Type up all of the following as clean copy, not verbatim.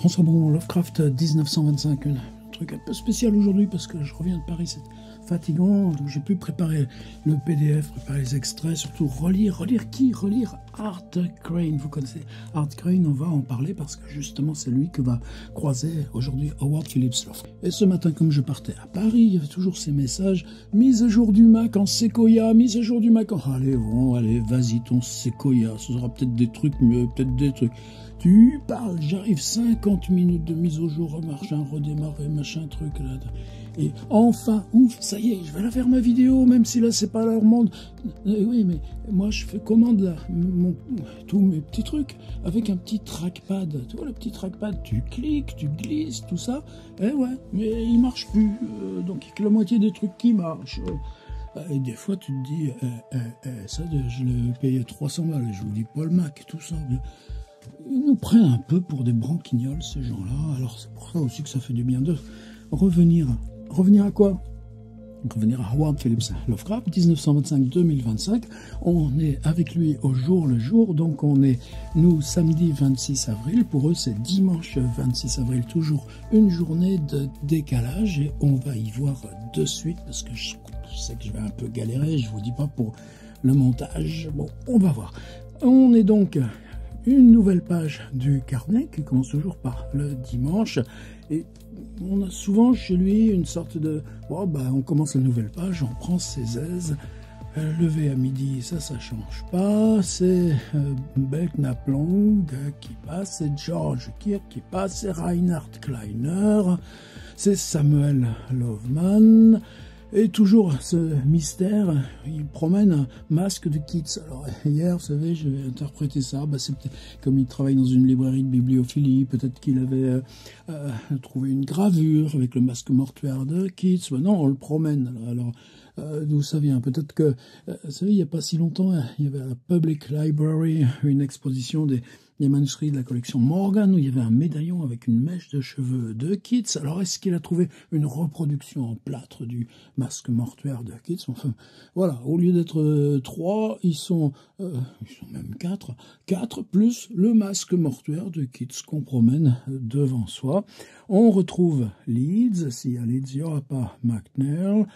François Bon, Lovecraft 1925, un truc un peu spécial aujourd'hui parce que je reviens de Paris, c'est fatigant, donc j'ai pu préparer le PDF, préparer les extraits, surtout relire Art Crane. Vous connaissez Art Crane, on va en parler parce que justement c'est lui que va croiser aujourd'hui Howard Phillips Lovecraft. Et ce matin, comme je partais à Paris, il y avait toujours ces messages: mise à jour du Mac en Sequoia, mise à jour du Mac en... Allez, bon, allez, vas-y ton Sequoia, ce sera peut-être des trucs mieux, peut-être des trucs... Tu parles, j'arrive 50 minutes de mise au jour, machin, redémarrer, machin, truc, là. Et enfin, ouf, ça y est, je vais la faire ma vidéo, même si là, c'est pas leur monde. Oui, mais moi, je fais commande, là, tous mes petits trucs, avec un petit trackpad. Tu vois, le petit trackpad, tu cliques, tu glisses, tout ça. Eh ouais, mais il marche plus. Donc, il y a que la moitié des trucs qui marchent. Et des fois, tu te dis, ça, je l'ai payé 300 balles, je vous dis pas le Mac, tout ça. Ils nous prennent un peu pour des branquignoles, ces gens-là. Alors c'est pour ça aussi que ça fait du bien de revenir. Revenir à quoi? Revenir à Howard Phillips Lovecraft, 1925-2025. On est avec lui au jour le jour. Donc on est, nous, samedi 26 avril. Pour eux, c'est dimanche 26 avril. Toujours une journée de décalage. Et on va y voir de suite parce que je sais que je vais un peu galérer. Je vous dis pas pour le montage. Bon, on va voir. On est donc... une nouvelle page du carnet qui commence toujours par le dimanche, et on a souvent chez lui une sorte de oh, on commence la nouvelle page, on prend ses aises, lever à midi, ça change pas, c'est Belknap Long qui passe, c'est George Kirk qui passe, c'est Reinhard Kleiner, c'est Samuel Loveman. Et toujours ce mystère, il promène un masque de Keats. Alors hier, vous savez, je vais interpréter ça. C'est peut-être comme il travaille dans une librairie de bibliophilie, peut-être qu'il avait trouvé une gravure avec le masque mortuaire de Keats. Non, on le promène. Alors d'où ça vient? Peut-être que, vous savez, il n'y a pas si longtemps, il y avait à la Public Library une exposition des manuscrits de la collection Morgan, où il y avait un médaillon avec une mèche de cheveux de Keats. Alors, est-ce qu'il a trouvé une reproduction en plâtre du masque mortuaire de Keats? Enfin, voilà, au lieu d'être 3, ils sont même 4. 4 plus le masque mortuaire de Keats qu'on promène devant soi. On retrouve Leeds. S'il y a Leeds, il n'y aura pas McNeil.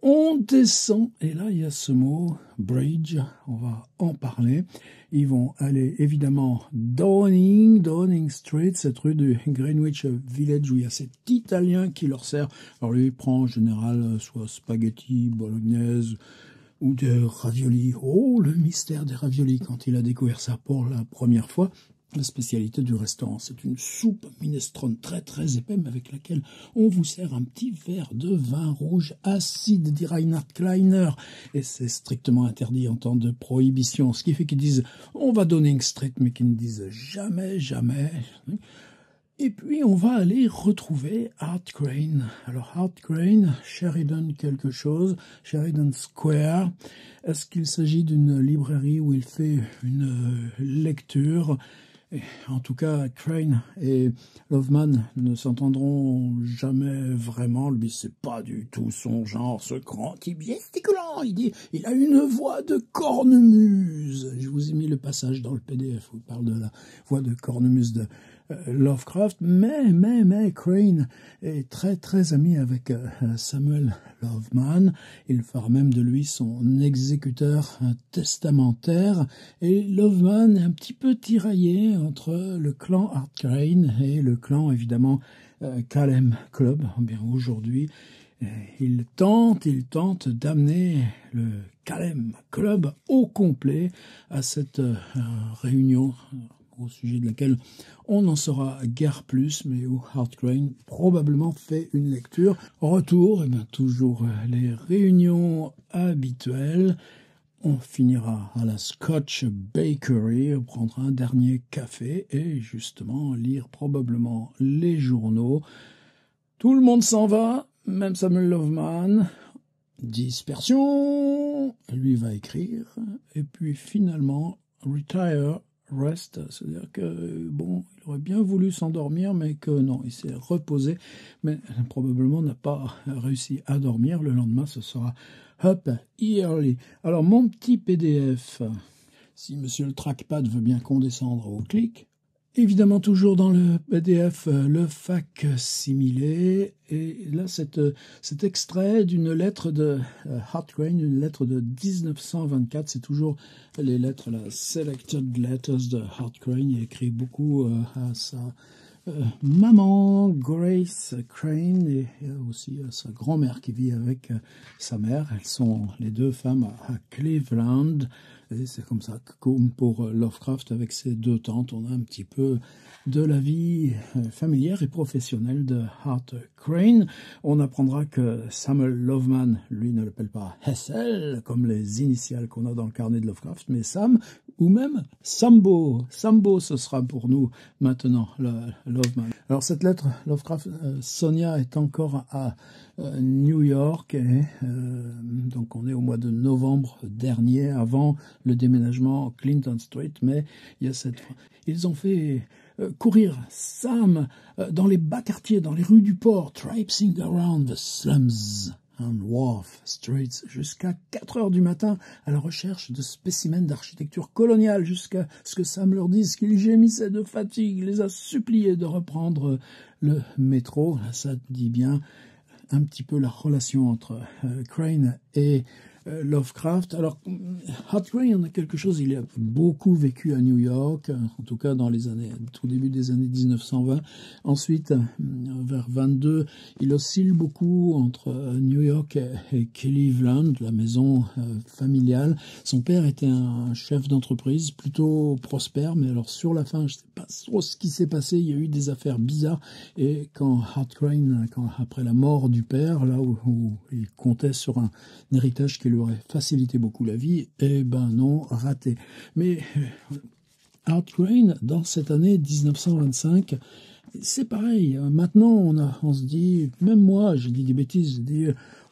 On descend, et là, il y a ce mot, bridge, on va en parler. Ils vont aller, évidemment, Downing Street, cette rue de Greenwich Village, où il y a cet Italien qui leur sert. Alors lui, il prend en général soit spaghetti, bolognaise, ou des raviolis. Oh, le mystère des raviolis, quand il a découvert ça pour la première fois. La spécialité du restaurant, c'est une soupe minestrone très très épaisse avec laquelle on vous sert un petit verre de vin rouge acide, dit Reinhard Kleiner, et c'est strictement interdit en temps de prohibition, ce qui fait qu'ils disent on va Downing Street, mais qu'ils ne disent jamais. Et puis on va aller retrouver Art Crane. Alors Art Crane, Sheridan quelque chose, Sheridan Square. Est-ce qu'il s'agit d'une librairie où il fait une lecture? En tout cas, Crane et Loveman ne s'entendront jamais vraiment. Lui, c'est pas du tout son genre, ce grand type gesticulant. Il dit, il a une voix de cornemuse. Je vous ai mis le passage dans le PDF où il parle de la voix de cornemuse de Lovecraft, mais Crane est très très ami avec Samuel Loveman. Il fera même de lui son exécuteur testamentaire, et Loveman est un petit peu tiraillé entre le clan Art Crane et le clan évidemment Kalem Club. Bien aujourd'hui, il tente d'amener le Kalem Club au complet à cette réunion au sujet de laquelle on n'en saura guère plus, mais où Art Crane probablement fait une lecture. Retour, toujours les réunions habituelles. On finira à la Scotch Bakery, on prendra un dernier café et justement lire probablement les journaux. Tout le monde s'en va, même Samuel Loveman. Dispersion, lui va écrire, et puis finalement retire. Rest, c'est-à-dire que, bon, il aurait bien voulu s'endormir, mais que non, il s'est reposé, mais probablement n'a pas réussi à dormir. Le lendemain, ce sera up early. Alors, mon petit PDF, si monsieur le trackpad veut bien condescendre au clic, Évidemment, toujours dans le PDF, le fac-similé. Et là, cet extrait d'une lettre de Hart Crane, une lettre de 1924. C'est toujours les lettres, la Selected Letters de Hart Crane. Il écrit beaucoup à sa maman, Grace Crane, et aussi à sa grand-mère qui vit avec sa mère. Elles sont les deux femmes à Cleveland. Et c'est comme ça que, comme pour Lovecraft, avec ses deux tantes, on a un petit peu de la vie familière et professionnelle de Hart Crane. On apprendra que Samuel Loveman, lui, ne l'appelle pas Hessel, comme les initiales qu'on a dans le carnet de Lovecraft, mais Sam, ou même Sambo. Sambo, ce sera pour nous maintenant, Loveman. Alors cette lettre, Lovecraft, Sonia est encore à New York, et donc on est au mois de novembre dernier, avant le déménagement Clinton Street, mais il y a ils ont fait courir Sam dans les bas quartiers, dans les rues du port, traipsing around the slums and wharf streets, jusqu'à 4 heures du matin, à la recherche de spécimens d'architecture coloniale, jusqu'à ce que Sam leur dise qu'il gémissait de fatigue, les a suppliés de reprendre le métro. Ça dit bien un petit peu la relation entre Crane et Lovecraft. Alors, Hart Crane, on a quelque chose, il a beaucoup vécu à New York, en tout cas dans les années, tout début des années 1920. Ensuite, vers 22, il oscille beaucoup entre New York et Cleveland, la maison familiale. Son père était un chef d'entreprise plutôt prospère, mais alors sur la fin, je ne sais pas trop ce qui s'est passé, il y a eu des affaires bizarres, et quand Hart Crane, après la mort du père, là où il comptait sur un héritage qui lui aurait facilité beaucoup la vie, eh ben non, raté. Mais Hart Crane, dans cette année 1925, c'est pareil. Maintenant, on se dit, même moi, j'ai dit des bêtises, j'ai dit,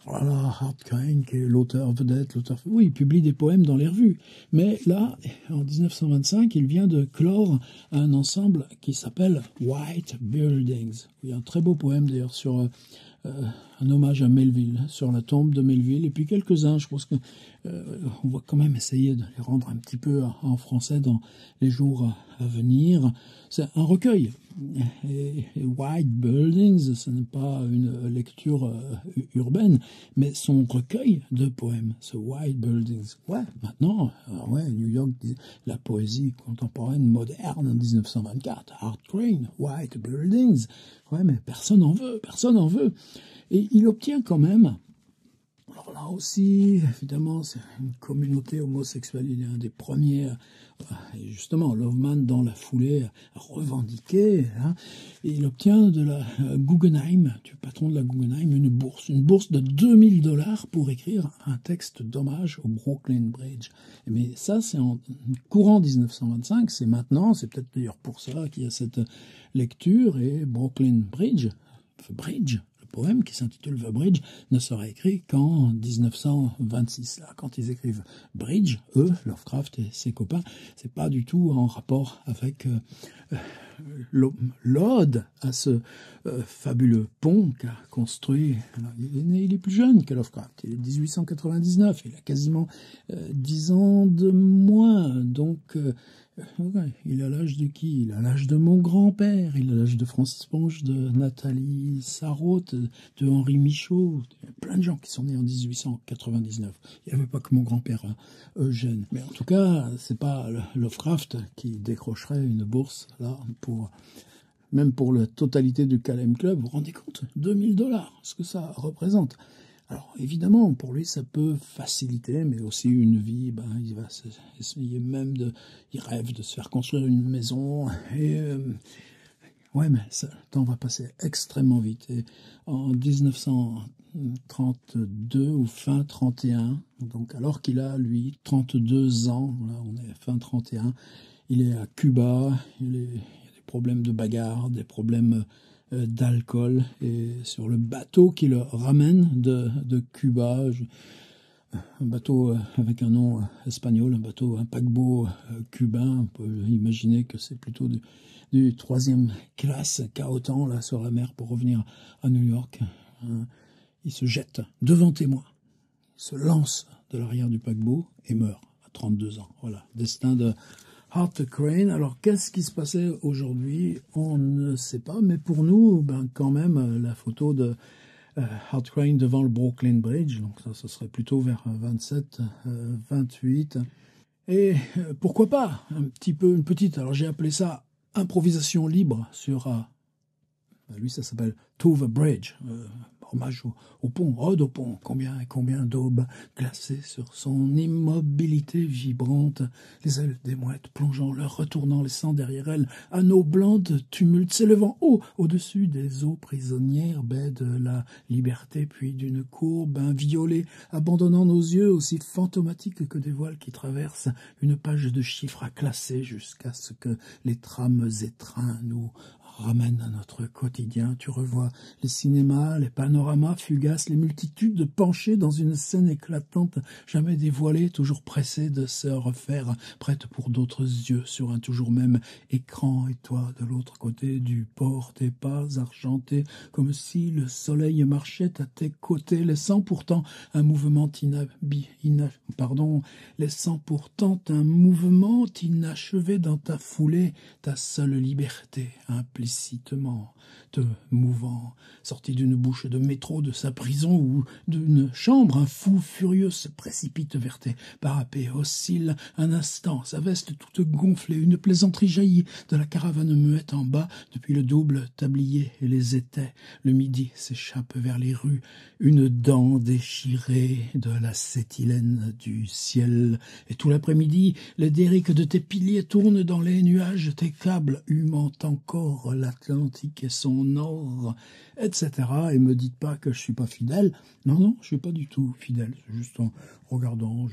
voilà, Hart Crane, qui est l'auteur vedette, oui, il publie des poèmes dans les revues. Mais là, en 1925, il vient de clore un ensemble qui s'appelle White Buildings. Il y a un très beau poème d'ailleurs sur un hommage à Melville, sur la tombe de Melville, et puis quelques-uns, je pense que on va quand même essayer de les rendre un petit peu en français dans les jours à venir. C'est un recueil. Et White Buildings, ce n'est pas une lecture urbaine, mais son recueil de poèmes, ce White Buildings. Ouais, maintenant, New York, la poésie contemporaine moderne en 1924, Hart Crane, White Buildings. Ouais, mais personne n'en veut, personne n'en veut. Et il obtient quand même, alors là aussi, évidemment, c'est une communauté homosexuelle, il est un des premiers, et justement, Loveman, dans la foulée, a revendiqué, hein, et il obtient de la Guggenheim, du patron de la Guggenheim, une bourse de $2000 pour écrire un texte d'hommage au Brooklyn Bridge. Mais ça, c'est en courant 1925, c'est maintenant, c'est peut-être d'ailleurs pour ça qu'il y a cette lecture, et Brooklyn Bridge, le poème qui s'intitule The Bridge ne sera écrit qu'en 1926. Là, quand ils écrivent Bridge, eux, Lovecraft et ses copains, c'est pas du tout en rapport avec l'ode à ce fabuleux pont qu'a construit. Alors, il est plus jeune que Lovecraft, il est 1899, il a quasiment 10 ans de moins, donc il a l'âge de qui? Il a l'âge de mon grand-père, il a l'âge de Francis Ponge, de Nathalie Sarraute, de Henri Michaud. Il y a plein de gens qui sont nés en 1899. Il n'y avait pas que mon grand-père, hein, Eugène. Mais en tout cas, c'est pas Lovecraft qui décrocherait une bourse là même pour la totalité du Calem Club. Vous vous rendez compte? $2000, ce que ça représente. Alors évidemment, pour lui, ça peut faciliter, mais aussi une vie, il va essayer même il rêve de se faire construire une maison, et ouais, mais le temps va passer extrêmement vite. Et en 1932 ou fin 31, donc alors qu'il a, lui, 32 ans, là, on est fin 31, il est à Cuba, il y a des problèmes de bagarre, des problèmes d'alcool, et sur le bateau qui le ramène de Cuba, un bateau avec un nom espagnol, un paquebot cubain, on peut imaginer que c'est plutôt du troisième classe qu'a autant là sur la mer pour revenir à New York. Il se jette devant témoin, il se lance de l'arrière du paquebot et meurt à 32 ans. Voilà, destin de Art Crane. Alors, qu'est-ce qui se passait aujourd'hui? On ne sait pas, mais pour nous, ben, quand même, la photo de Art Crane devant le Brooklyn Bridge, donc ça, ce serait plutôt vers 27, 28. Et pourquoi pas un petit peu, une petite, alors j'ai appelé ça improvisation libre sur, lui ça s'appelle To the Bridge, hommage au pont, ode au pont, combien et combien d'aubes glacées sur son immobilité vibrante, les ailes des mouettes plongeant, leur retournant, laissant derrière elles anneaux blancs de tumulte s'élevant haut au-dessus des eaux prisonnières, baie de la liberté, puis d'une courbe inviolée, abandonnant nos yeux aussi fantomatiques que des voiles qui traversent une page de chiffres à classer jusqu'à ce que les trames étreintes nous ramène à notre quotidien. Tu revois les cinémas, les panoramas fugaces, les multitudes penchées dans une scène éclatante, jamais dévoilée, toujours pressée de se refaire, prête pour d'autres yeux sur un toujours même écran. Et toi, de l'autre côté du port, tes pas argentés, comme si le soleil marchait à tes côtés, laissant pourtant un mouvement inachevé dans ta foulée, ta seule liberté, implicitement te mouvant, sorti d'une bouche de métro, de sa prison ou d'une chambre, un fou furieux se précipite vers tes parapets, oscille un instant, sa veste toute gonflée, une plaisanterie jaillit de la caravane muette en bas, depuis le double tablier et les étais, le midi s'échappe vers les rues, une dent déchirée de l'acétylène du ciel, et tout l'après-midi, les derricks de tes piliers tournent dans les nuages, tes câbles humant encore l'Atlantique et son or, etc. Et me dites pas que je suis pas fidèle. Non, non, je suis pas du tout fidèle. C'est juste en regardant,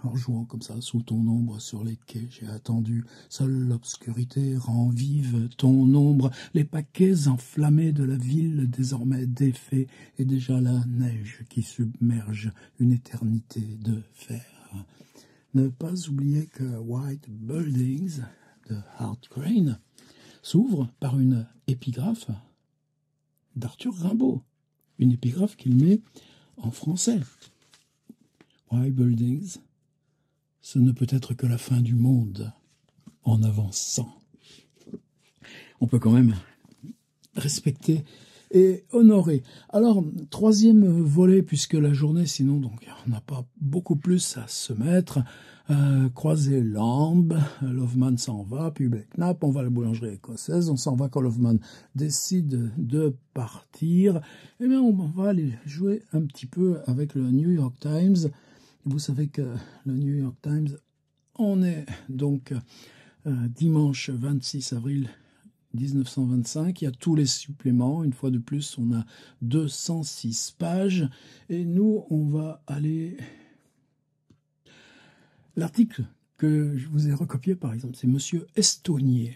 en jouant comme ça sous ton ombre sur les quais. J'ai attendu. Seule l'obscurité rend vive ton ombre. Les paquets enflammés de la ville désormais défaits et déjà la neige qui submerge une éternité de fer. Ne pas oublier que White Buildings de Art Crane s'ouvre par une épigraphe d'Arthur Rimbaud, une épigraphe qu'il met en français. White Buildings, ce ne peut être que la fin du monde en avançant. On peut quand même respecter et honorer. Alors, troisième volet, puisque la journée, sinon, donc, on n'a pas beaucoup plus à se mettre. Croiser Lambe, Loveman s'en va, puis Knapp, on va à la boulangerie écossaise, on s'en va quand Loveman décide de partir. Eh bien, on va aller jouer un petit peu avec le New York Times. Vous savez que le New York Times, on est donc dimanche 26 avril 1925, il y a tous les suppléments, une fois de plus on a 206 pages, et nous on va aller... L'article que je vous ai recopié par exemple, c'est Monsieur Estonier.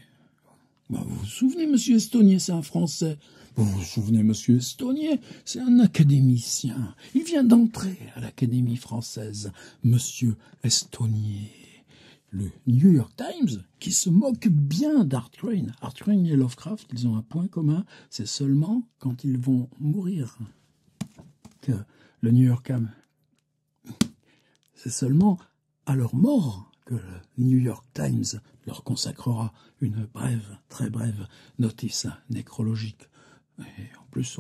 Ben, vous vous souvenez, Monsieur Estonier, c'est un Français. Vous vous souvenez, Monsieur Estonier, c'est un académicien. Il vient d'entrer à l'Académie française, Monsieur Estonier. Le New York Times, qui se moque bien d'Art Crane. Art Crane et Lovecraft, ils ont un point commun, c'est seulement quand ils vont mourir que le New York Times... C'est seulement à leur mort que le New York Times leur consacrera une brève, très brève notice nécrologique. Et en plus,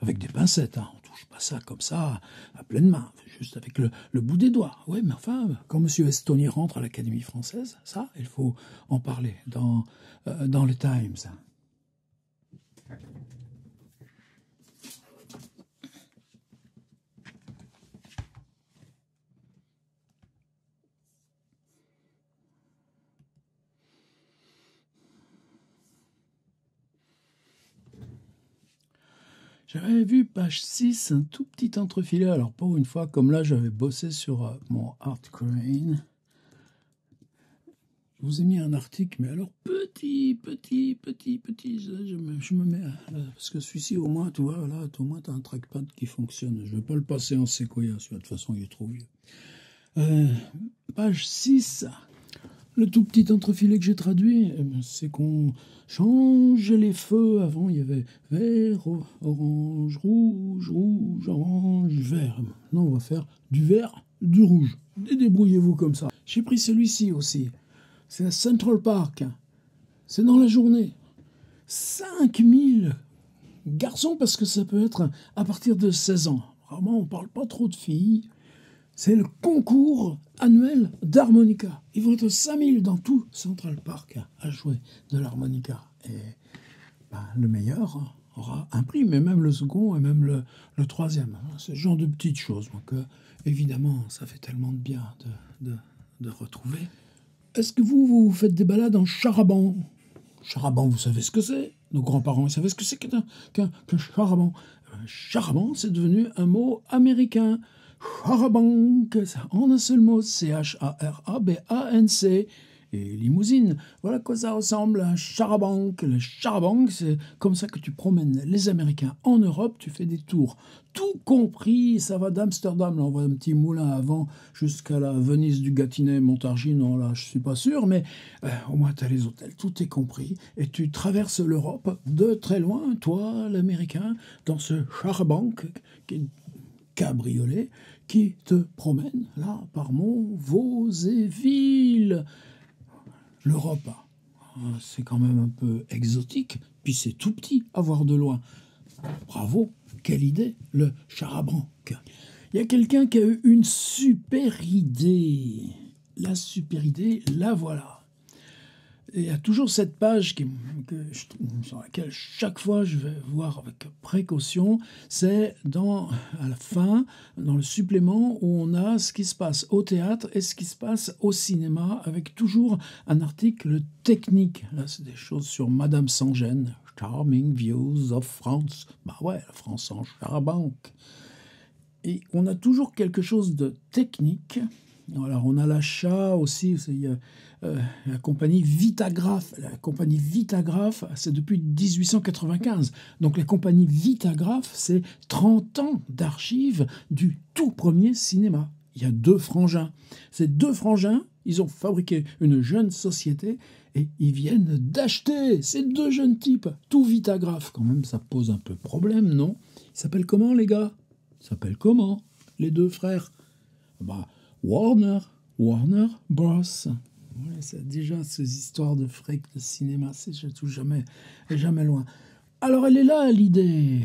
avec des pincettes, hein, on touche pas ça comme ça, à pleine main, juste avec le bout des doigts. Oui, mais enfin, quand M. Estonier rentre à l'Académie française, ça, il faut en parler dans le Times. J'avais vu page 6, un tout petit entrefilet. Alors, pour une fois, comme là, j'avais bossé sur mon Art Crane. Je vous ai mis un article, mais alors petit. Je me mets parce que celui-ci, au moins, tu vois, là, au moins, tu as un trackpad qui fonctionne. Je ne vais pas le passer en séquoia, de toute façon, il est trop vieux. Page 6. Le tout petit entrefilet que j'ai traduit, c'est qu'on change les feux. Avant, il y avait vert, orange, rouge, orange, vert. Maintenant, on va faire du vert, du rouge. Débrouillez-vous comme ça. J'ai pris celui-ci aussi. c'est à Central Park. C'est dans la journée. 5000 garçons, parce que ça peut être à partir de 16 ans. Vraiment, on ne parle pas trop de filles. C'est le concours annuel d'harmonica. Ils vont être 5000 dans tout Central Park à jouer de l'harmonica. Et le meilleur aura un prix, mais même le second et même le troisième. C'est ce genre de petites choses. Donc, évidemment, ça fait tellement de bien de retrouver. Est-ce que vous faites des balades en char-à-banc? Char-à-banc, vous savez ce que c'est? Nos grands-parents, ils savaient ce que c'est qu'un char-à-banc. Char-à-banc, c'est devenu un mot américain. Charabanc, en un seul mot, C-H-A-R-A-B-A-N-C. Et limousine, voilà à quoi ça ressemble, un charabanc. Le charabanc, c'est comme ça que tu promènes les Américains en Europe, tu fais des tours. Tout compris, ça va d'Amsterdam, là on voit un petit moulin avant, jusqu'à la Venise du Gâtinais, Montargis, non là je suis pas sûr, mais au moins tu as les hôtels, tout est compris. Et tu traverses l'Europe de très loin, toi l'Américain, dans ce charabanc qui est cabriolet, qui te promène là par Monts, Vaux et Villes. L'Europe, c'est quand même un peu exotique, puis c'est tout petit à voir de loin. Bravo, quelle idée, le charabanc. Il y a quelqu'un qui a eu une super idée. La super idée, la voilà. Et il y a toujours cette page sur laquelle chaque fois je vais voir avec précaution, c'est à la fin, dans le supplément, où on a ce qui se passe au théâtre et ce qui se passe au cinéma, avec toujours un article technique. Là, c'est des choses sur Madame Sans-Gêne, Charming Views of France. Bah ouais, la France en charabanc. Et on a toujours quelque chose de technique. Alors, on a l'achat aussi, il y a la compagnie Vitagraph. La compagnie Vitagraph, c'est depuis 1895. Donc, la compagnie Vitagraph, c'est 30 ans d'archives du tout premier cinéma. Il y a deux frangins. Ces deux frangins, ils ont fabriqué une jeune société et ils viennent d'acheter ces deux jeunes types. Tout Vitagraph, quand même, ça pose un peu problème, non? Ils s'appellent comment, les gars? Ils s'appellent comment, les deux frères? Warner Bros. Ouais, c'est déjà ces histoires de fric de cinéma, c'est jamais loin. Alors elle est là l'idée.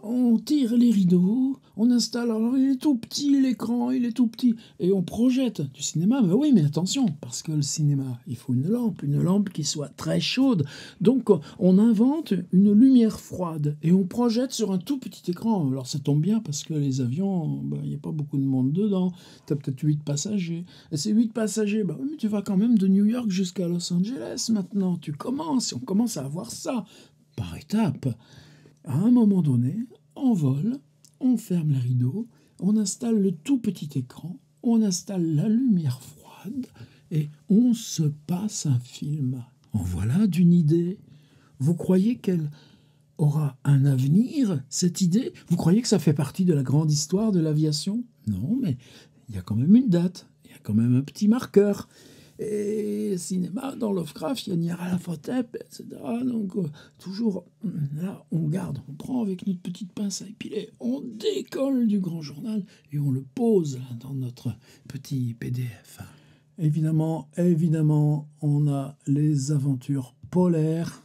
On tire les rideaux, on installe. Alors il est tout petit l'écran, il est tout petit, et on projette du cinéma. Mais oui, mais attention, parce que le cinéma, il faut une lampe qui soit très chaude. Donc on invente une lumière froide et on projette sur un tout petit écran. Alors ça tombe bien parce que les avions, il n'y a pas beaucoup de monde dedans. Tu as peut-être 8 passagers. Et ces 8 passagers, mais tu vas quand même de New York jusqu'à Los Angeles maintenant. On commence à avoir ça par étapes. À un moment donné, on vole, on ferme les rideaux, on installe le tout petit écran, on installe la lumière froide et on se passe un film. En voilà d'une idée. Vous croyez qu'elle aura un avenir, cette idée? Vous croyez que ça fait partie de la grande histoire de l'aviation? Non, mais il y a quand même une date, il y a quand même un petit marqueur. Et cinéma, dans Lovecraft, il y a Nyarlathotep, etc. Donc, toujours, là, on garde, on prend avec notre petite pince à épiler, on décolle du grand journal et on le pose là, dans notre petit PDF. Évidemment, on a les aventures polaires.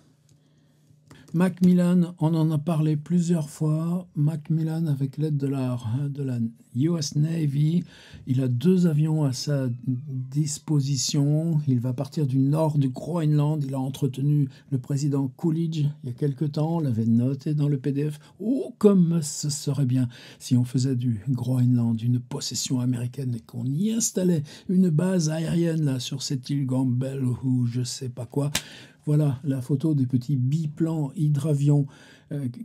Macmillan, on en a parlé plusieurs fois. Macmillan, avec l'aide de la US Navy, il a 2 avions à sa disposition. Il va partir du nord du Groenland. Il a entretenu le président Coolidge il y a quelque temps. On l'avait noté dans le PDF. Oh, comme ce serait bien si on faisait du Groenland une possession américaine et qu'on y installait une base aérienne là sur cette île Gambel ou je sais pas quoi. Voilà la photo des petits biplans hydravions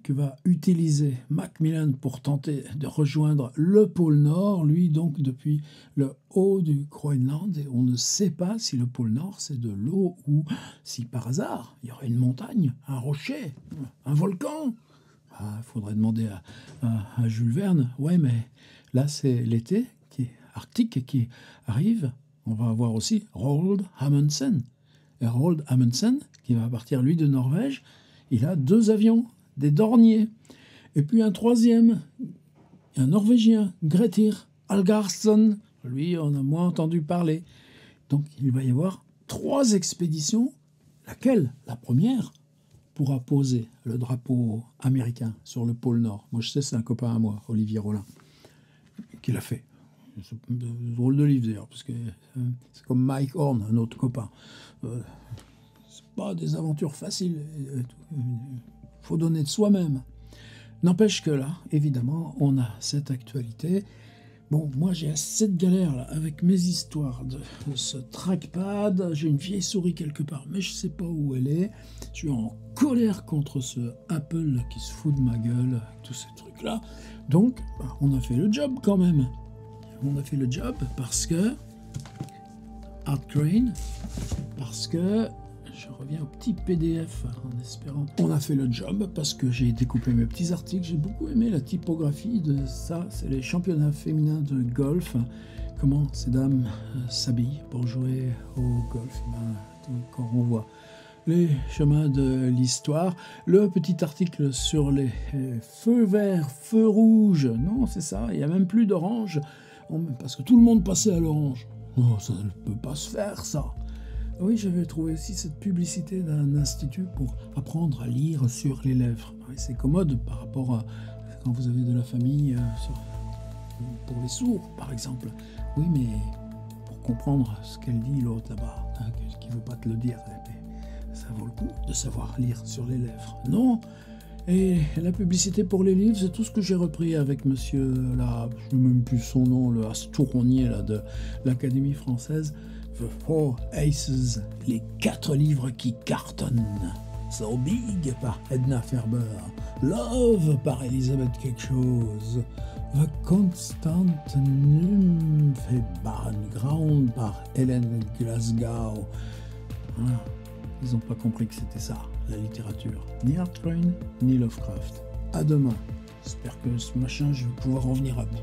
que va utiliser Macmillan pour tenter de rejoindre le pôle Nord, lui donc depuis le haut du Groenland. Et on ne sait pas si le pôle Nord c'est de l'eau ou si par hasard il y aurait une montagne, un rocher, un volcan. Il faudrait demander à Jules Verne. Ouais, mais là c'est l'été arctique qui arrive. On va avoir aussi Roald Amundsen. Et Roald Amundsen, qui va partir, lui, de Norvège, il a 2 avions, des Dornier. Et puis un troisième, un Norvégien, Grettir Algarsson. Lui, on a moins entendu parler. Donc, il va y avoir 3 expéditions, laquelle, la première, pourra poser le drapeau américain sur le pôle Nord. Moi, je sais, c'est un copain à moi, Olivier Rollin, qui l'a fait. C'est un drôle de livre, d'ailleurs, parce que c'est comme Mike Horn, un autre copain. C'est pas des aventures faciles. Il faut donner de soi-même. N'empêche que là, évidemment, on a cette actualité. Bon, moi j'ai assez de galères là, avec mes histoires de ce trackpad. J'ai une vieille souris quelque part, mais je sais pas où elle est. Je suis en colère contre ce Apple qui se fout de ma gueule, avec tous ces trucs-là. Donc, on a fait le job quand même. On a fait le job parce que... Art Crane, parce que... Je reviens au petit PDF en espérant. On a fait le job parce que j'ai découpé mes petits articles. J'ai beaucoup aimé la typographie de ça. C'est les championnats féminins de golf. Comment ces dames s'habillent pour jouer au golf. Quand on voit les chemins de l'histoire. Le petit article sur les feux verts, feux rouges. Non, c'est ça. Il n'y a même plus d'orange. Parce que tout le monde passait à l'orange. Oh, ça ne peut pas se faire, ça. Oui, j'avais trouvé aussi cette publicité d'un institut pour apprendre à lire sur les lèvres. Oui, c'est commode par rapport à quand vous avez de la famille, pour les sourds, par exemple. Oui, mais pour comprendre ce qu'elle dit, l'autre là-bas, qui ne veut pas te le dire, ça vaut le coup de savoir lire sur les lèvres. Non. Et la publicité pour les livres, c'est tout ce que j'ai repris avec monsieur, là, je ne sais même plus son nom, le Astouronnier là, de l'Académie française. The Four Aces, les 4 livres qui cartonnent. So Big par Edna Ferber, Love par Elisabeth quelque chose, The Constant Nymph et Barren Ground par Helen Glasgow. Voilà. Ils n'ont pas compris que c'était ça, la littérature. Ni Art Crane, ni Lovecraft. À demain. J'espère que ce machin, je vais pouvoir en venir à bout.